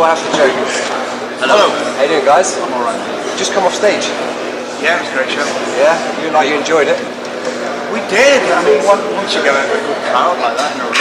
After Jokers. Hello. How you doing, guys? I'm alright. Just come off stage. Yeah, it was a great show. Yeah? You like you enjoyed it? We did. I mean, once you get a good crowd like that in a room,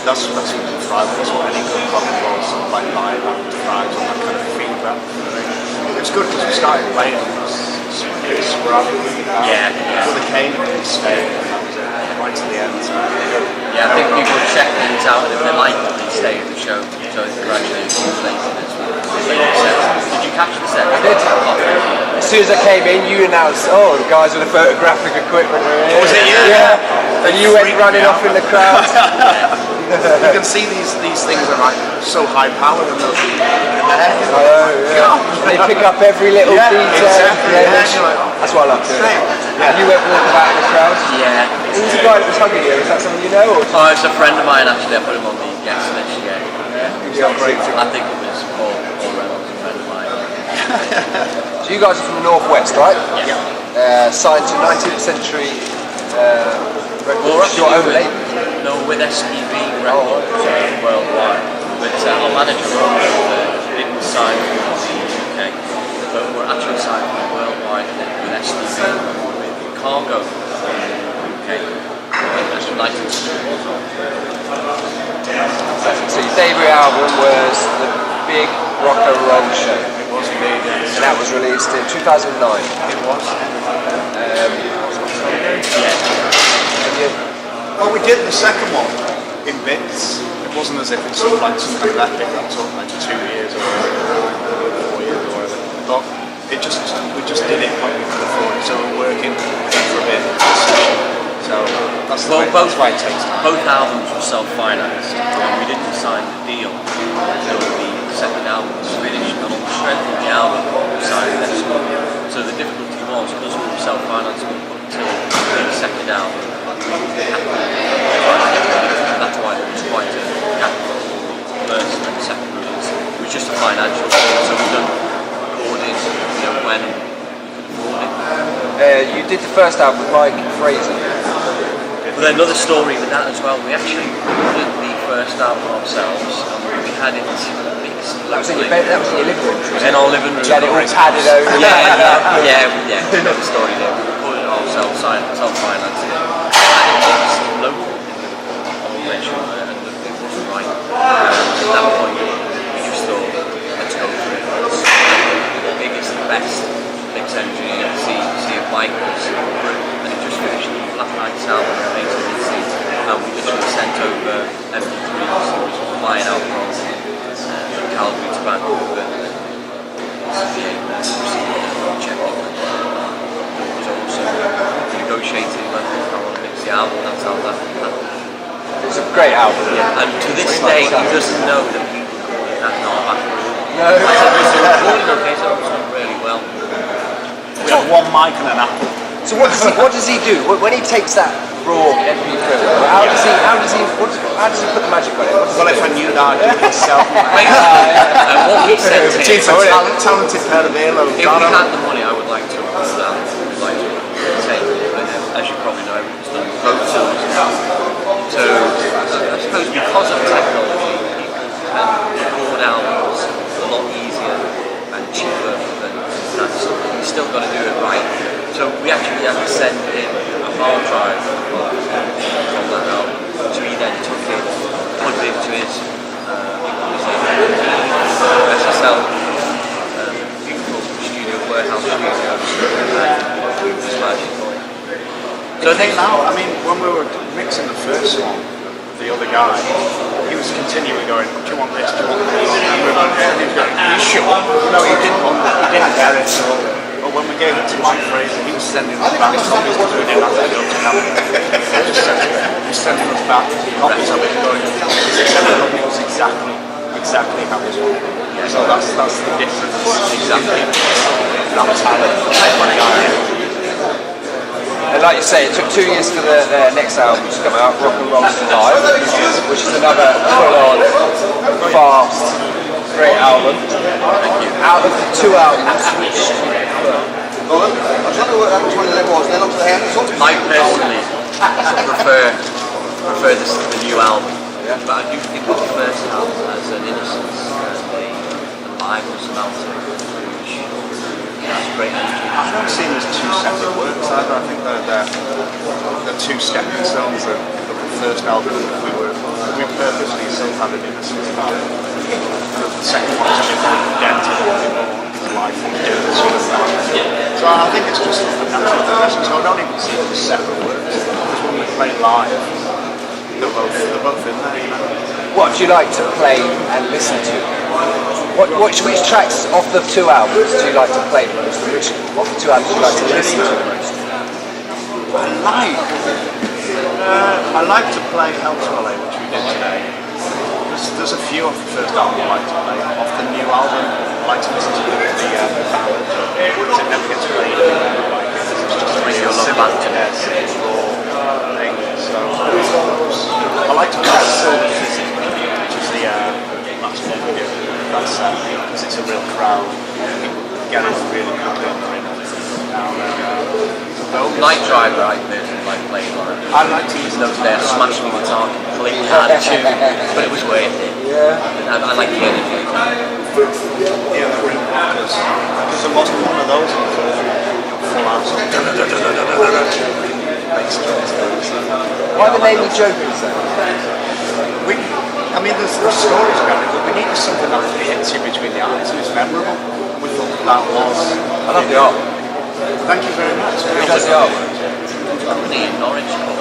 that's what Friday. That's what any good rock and roll sort of like live after Friday, all that kind of feedback. It was good because we started playing. It was sporadic. With the cane and the stay, and that was it. Right to the end. So. Yeah, I think people check things out and if they like it, they stay at the show. So congratulations, Nathan. Did you catch the set? I did. As soon as I came in, you announced, oh, the guys with the photographic equipment are here. Was it you? Yeah. And you went running off in the crowd. You can see these things are like so high powered and those in the head. They pick up every little detail. Exactly. That's what I love doing. And you went walking about in the crowd. Yeah. Who was the guy that was hugging you? Is that someone you know? Or? Oh, it's a friend of mine actually. I put him on the guest list. Yeah. Great. I think it was Paul Reynolds, a friend of mine. So you guys are from the northwest, right? Yeah. Signed to 19th Century Records. Your own label. No, with STV Records worldwide. But our manager didn't sign for the UK, but we're actually signed for worldwide with STV with Cargo UK. That's from 19th Century. So your debut album was The Big Rock and Roll Show. It was indeed. And that was released in 2009. It was. Well, we did the second one in bits. It wasn't as if it's like some kind of epic that took like 2 years or 4 years or whatever. But we just did it when we could afford it. So we're working for a bit. So that's why it takes time. Both albums were self-financed, and we didn't sign the deal until the second album was finished. And on the strength of the album, we signed the next one. So the difficulty was, because we were self-financed until the second album, that's why there was quite a gap between the first and the second release. It was just a financial thing, so we done recording, when we could afford it. You did the first album with Mike Fraser. But another story with that as well, we actually recorded the first album ourselves, and we had it mixed. That was in your living room. It was in our living room. You had it all padded over. Yeah. Another story there. We recorded it ourselves, self-financed it. And it mixed local on which and it wasn't right. At that point, we just thought, let's go for it. Let's the biggest, the best mix engineer, see if Mike was good. And it just finished the Black Knights album, amazing to see. And we literally sent over MP3s, so we were flying out from Calgary to Vancouver. Check it. It was also negotiating when we want to mix the album. That's how that happened. It's a great album. Yeah. And to this day, he doesn't know that people call it that in our back room. No. I said, was the recording okay? So it was done really well. We had one mic and an apple. So what does he do when he takes that raw MP3? How does he put the magic on it? Well, if I knew that, I'd do it myself. And what we said to him, Talented pair of earlobes. if we had the money, I would like to record that. We'd like to take it. But as you probably know, it's done both tools now. So I suppose because of technology, people can record albums a lot easier and cheaper than that. So you still got to do it right. So we actually had to send in a hard drive from that album. So he then took it, plugged it into his SSL beautiful studio, warehouse studio, and it was magic. So I think now, I mean, when we were mixing the first one, the other guy, he was continually going, do you want this, do you want this? And we were like, yeah, he was going, are you sure? No, he didn't want that, he didn't get it. So, but when we gave it to Mike Fraser, he was sending us back copies because we didn't have to go to camera. He was sending us back copies of it going, it was exactly how this one. So that's the difference. Exactly. That was how it went. And like you say, it took 2 years for the next album to come out, Rock and Roll Live, which is another full-on, fast, great album. Out of the 2 albums, which I personally prefer the new album, but I do think the first album has an innocence and Live was about it, which that's great energy. I don't see them as two separate works either. I think they're two stepping stones. The first album we purposely still had an innocence about it. The second one's a bit more dented, a bit more life and dirt sort of thing. So I think it's just a natural progression. So I don't even see them as separate works. Because when we play live, they're both in there, you know. What do you like to play and listen to? Which tracks off the two albums do you like to play the most? And which of the two albums do you like to listen to the most? I like to play Hell to LA, which we did today. There's a few off the first album I like to play. Off the new album, I like to listen to the ballad. Because it never gets played anywhere. Like, it's just a Bring real Your Love simple, Back to Me. raw thing. So I like to play Silver City, which is the last one we do. That's because it's a real crowd. People get it really quickly on the ring. Night Driver, I personally like playing live. I like to use Those there smashed me guitar completely hard too, but it was worth it. Yeah. I like the energy. yeah, the ring rockers. Because there wasn't one of those in the first full out song. Why the name of Jokers then? I mean, there's stories about it, but we needed something that hits you between the eyes and is memorable. We thought that was. I love the art. Thank you very much. Who does the art? Company in Norwich called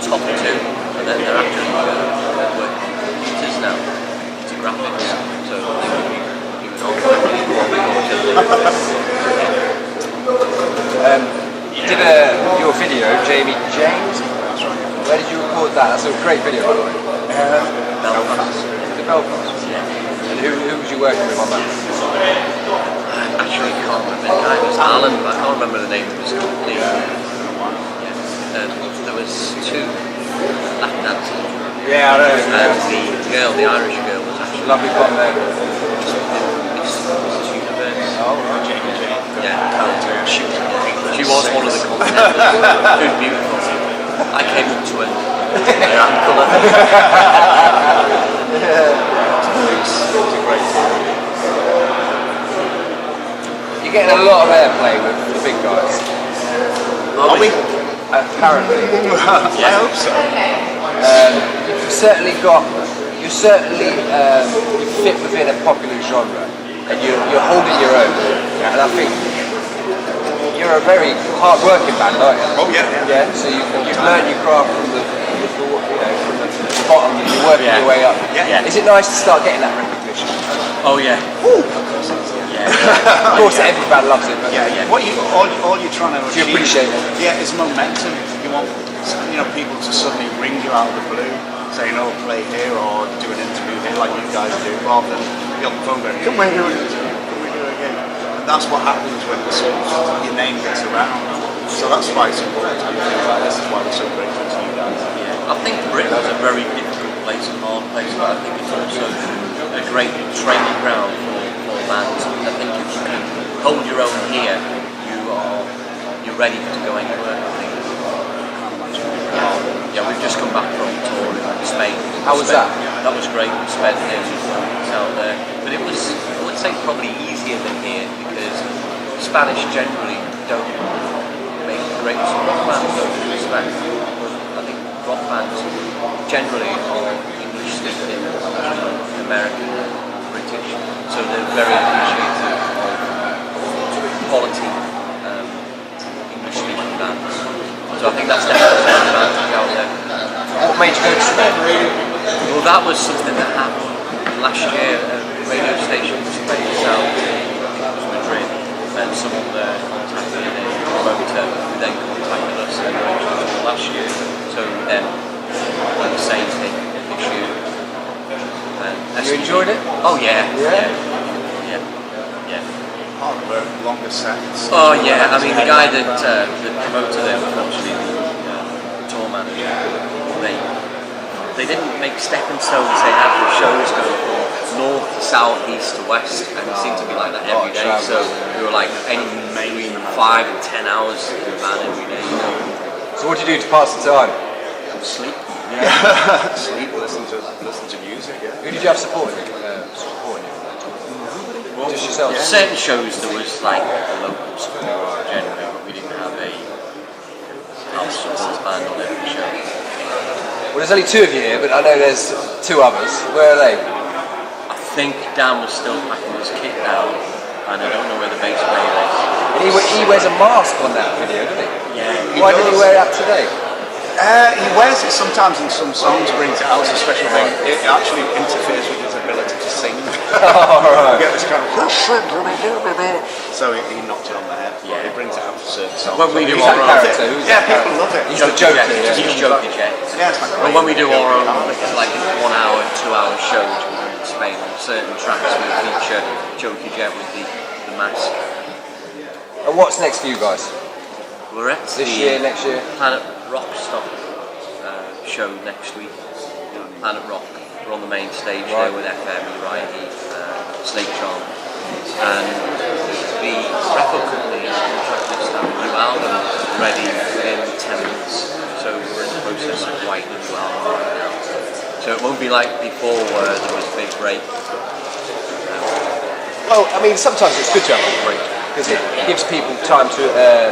Top 2, and then they're actually working on computers now, into graphics, so they will be You did your video, Jamie James. That's right. Where did you record that? That's a great video, by the way. Belfast. The Belfast. Yeah. And who was you working with on that? I actually can't remember the guy, it was Alan, but I can't remember the name of his company. There was two lap dancers. Yeah, I know. The girl, the Irish girl, was actually Lovely fun there. Miss Universe. Oh, right. Jamie James. Yeah, she was one of the contenders. She was beautiful. I came up to her. Her ankle. It's a great time. You're getting a lot of airplay with the big guys. Are we? Apparently. I hope so. You've certainly got, you fit within a popular genre, and you're holding your own. And I think you're a very hard-working band, aren't you? Oh yeah. Yeah. So you've learned your craft from the bottom, and you're working your way up. Yeah. Is it nice to start getting that recognition? Oh yeah. Of course, every band loves it, but What all you're trying to do you achieve, appreciate it? yeah, is momentum. You want people to suddenly ring you out of the blue, saying, "Oh, play here," or do an interview here, like you guys do, rather than be on the phone going, "Can we do it? Can we do it again?" And that's what happens when your name gets around. So that's why it's important to do things like this. Is why we're so grateful to you guys. I think Britain's a very difficult place, a hard place, but I think it's also a great training ground for bands. I think if you can hold your own here, you're ready to go anywhere. I think. Yeah, we've just come back from a tour in Spain. How was that? That was great. We spent weeks out there, but it was, I would say, probably easier than here because Spanish generally don't make the greatest rock bands. Don't respect. I think rock bands generally are English speaking, American, British, so they're very appreciative of quality English speaking bands. So I think that's definitely an advantage out there. What made you go to Spain? Well, that was something that happened last year. A radio station was based out in Madrid, and someone there contacted a promoter who then contacted us and arranged a tour last year. So we then done the same thing this year. You enjoyed it? Oh yeah. Yeah? Yeah. Hard work, longer sets. Oh yeah, I mean the guy that promoted it, unfortunately, the tour manager, they didn't make stepping stones. They had the shows go from north to south, east to west, and it seemed to be like that every day. So we were like any between 5 and 10 hours in the van every day. So what do you do to pass the time? Sleep. Sleep, listen to music. Yeah. Who did you have supporting you? Just yourselves? Certain shows there was like a local support generally, but we didn't have a house support band on every show. Well, there's only two of you here, but I know there's two others. Where are they? I think Dan was still packing his kit down, and I don't know where the bass player is. And he wears a mask on that video, doesn't he? Yeah. Why didn't he wear that today? He wears it sometimes in some songs, brings it out as a special thing. It actually interferes with his ability to sing. Alright. You get this kind of so he knocked it on the head. Yeah, he brings it out for certain songs. When we do Who's our that own, character? Who's Yeah, that people character? love it. He's the Joker. Yeah. He's Joker Jet. Yeah, it's like But when we do our own, like 1 hour, 2 hour shows in Spain, on certain tracks we feature Joker Jet with the mask. And what's next for you guys? We're at This year, next year? Planet Rock stop show next week. Planet Rock. We're on the main stage there with FM, Uriah Heep, Snake Charm, and the record company has contracted us to have a new album ready within 10 minutes. So we're in the process of writing a new album right now. So it won't be like before where there was a big break. Well, I mean, sometimes it's good to have a break because it gives people time to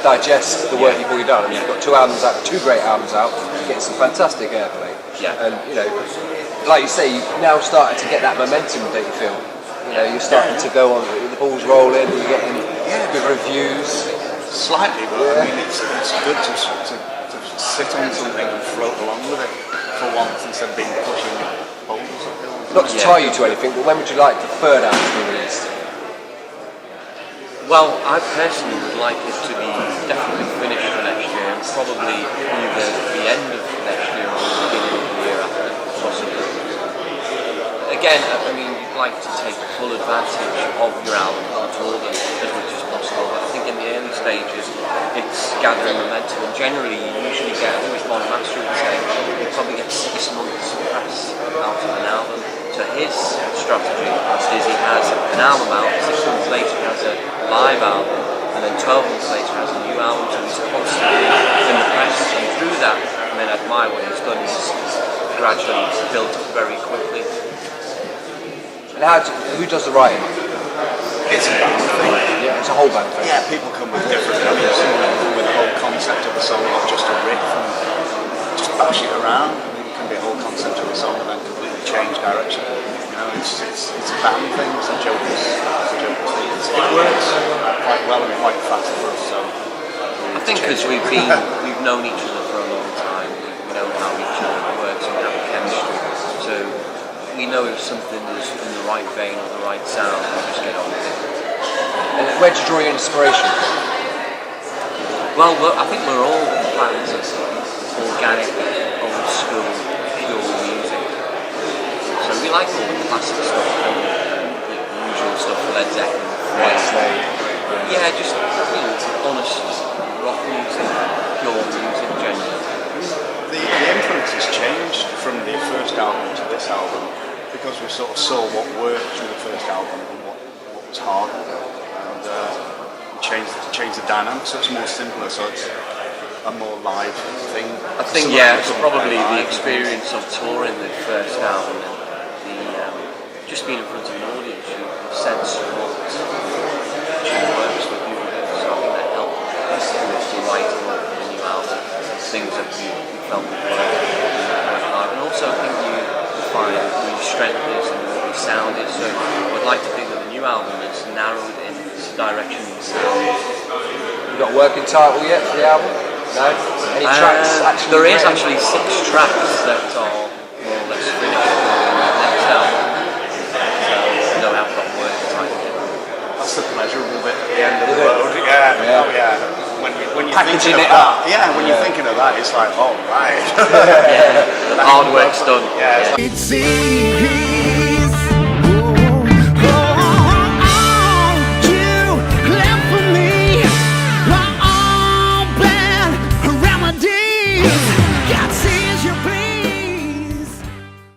digest the work you've already done. And you've got two albums out, two great albums out, getting some fantastic airplay. Yeah. And you know, like you say, you've now started to get that momentum that you feel. You know, you're starting to go on, the ball's rolling, you're getting good reviews. Slightly, but I mean, it's good to sit on something and float along with it for once instead of being pushing boulders uphill. Not to tie you to anything, but when would you like the third album to be released? Well, I personally would like it to be definitely finished for next year, and probably either the end of next year or the beginning of the year after, possibly. Again, I mean, you'd like to take full advantage of your album and tour them as much as possible, but I think in the early stages it's gathering momentum, and generally you usually get, I think it's Bonnie Master would say, you probably get 6 months press out of an album. So his strategy is he has an album out, 6 months later he has a live album, and then 12 months later he has a new album, so he's constantly in the press, and through that, I mean, I admire what he's done, he's gradually built up very quickly. And who does the writing? It's a band thing. Yeah, it's a whole band thing. Yeah, people come with different. I mean, someone come with a whole concept of the song, not just a riff, and just bash it around. I mean, it can be a whole concept of the song and then completely change direction. You know, it's a band thing. It's a Joker's thing. It works quite well and quite fast for us. So I think because we've known each other for a long time, we know how each other works and we have a chemistry. So we know if something is in the right vein or the right sound, we just get on with it. And where do you draw your inspiration? Well, I think we're all fans of organic, old school, pure music. So we like all the classic stuff, the usual stuff, Led Zeppelin, Whitesnake. Yeah, just honest rock music, pure music, genuine. the influence has changed from the first album to this album because we sort of saw what worked through the first album and what was hard, and changed the dynamic, so it's more simpler, so it's a more live thing. I think it's probably the experience of touring the first album and just being in front of an audience, you sense what actually works with you. So I think that helped with the writing of the new album, things that we felt would work live, and also I think you find who your strength is and what your sound is. So I'd like to think that the new album is narrowed in its direction and sound. You got a working title yet for the album? No? Any tracks actually? There is written? actually 6 tracks that are more or less finished for the next album. So no, I've got work title yet. That's the pleasurable bit at the end of the Is it? road. Yeah. Yeah. Oh yeah. When you're Packaging thinking it of up. that, yeah. When you're thinking of that, it's like, oh right. The hard work's done. Yeah. It's easy.